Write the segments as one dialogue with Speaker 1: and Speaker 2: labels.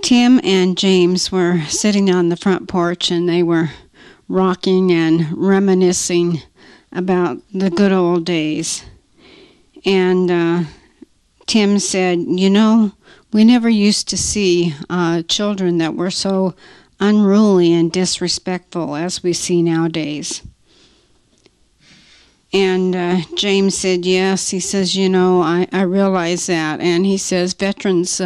Speaker 1: Tim and James were sitting on the front porch, and they were rocking and reminiscing about the good old days. And Tim said, "You know, we never used to see children that were so unruly and disrespectful as we see nowadays." And James said, "Yes." He says, "You know, I realize that." And he says, Veterans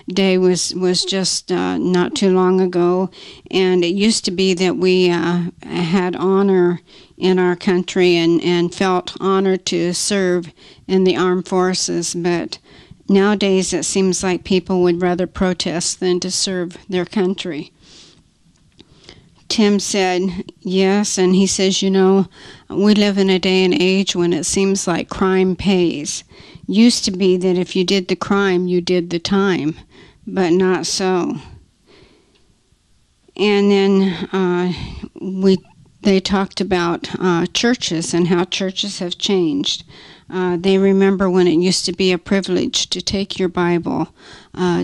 Speaker 1: Day was just not too long ago. And it used to be that we had honor in our country and felt honored to serve in the armed forces. But nowadays it seems like people would rather protest than to serve their country. Tim said, "Yes," and he says, "You know, we live in a day and age when it seems like crime pays. Used to be that if you did the crime, you did the time, but not so." And then they talked about churches and how churches have changed. They remember when it used to be a privilege to take your Bible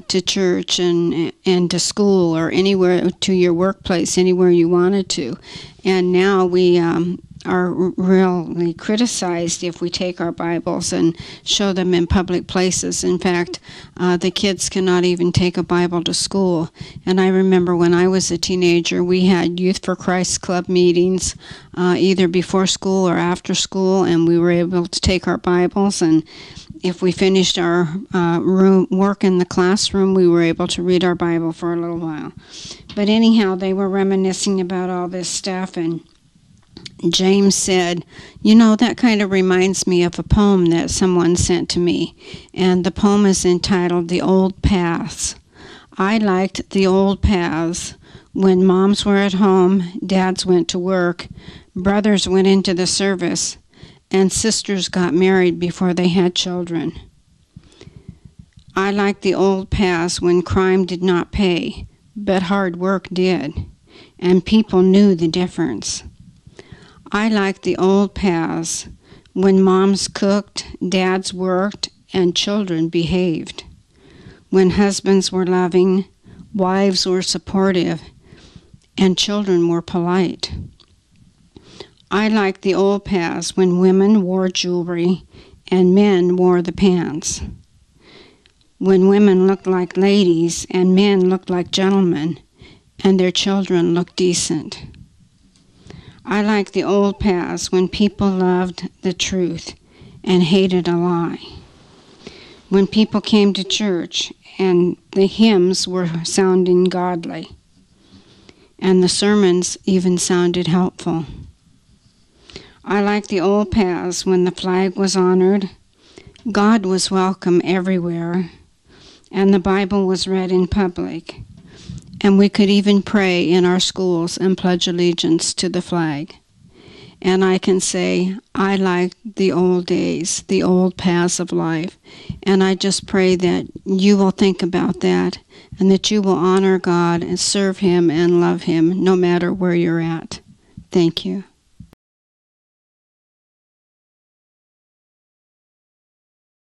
Speaker 1: to church and to school or anywhere, to your workplace, anywhere you wanted to. And now we are really criticized if we take our Bibles and show them in public places. In fact, the kids cannot even take a Bible to school. And I remember when I was a teenager, we had Youth for Christ Club meetings either before school or after school, and we were able to take our Bibles, and if we finished our work in the classroom, we were able to read our Bible for a little while. But anyhow, they were reminiscing about all this stuff, and James said, "You know, that kind of reminds me of a poem that someone sent to me, and the poem is entitled The Old Paths. I liked the old paths when moms were at home, dads went to work, brothers went into the service, and sisters got married before they had children. I liked the old paths when crime did not pay, but hard work did, and people knew the difference. I liked the old paths when moms cooked, dads worked, and children behaved. When husbands were loving, wives were supportive, and children were polite. I liked the old paths when women wore jewelry and men wore the pants. When women looked like ladies and men looked like gentlemen, and their children looked decent. I liked the old paths when people loved the truth and hated a lie. When people came to church and the hymns were sounding godly, and the sermons even sounded helpful. I liked the old paths when the flag was honored, God was welcome everywhere, and the Bible was read in public, and we could even pray in our schools and pledge allegiance to the flag. And I can say, I like the old days, the old paths of life, and I just pray that you will think about that, and that you will honor God and serve Him and love Him no matter where you're at. Thank you.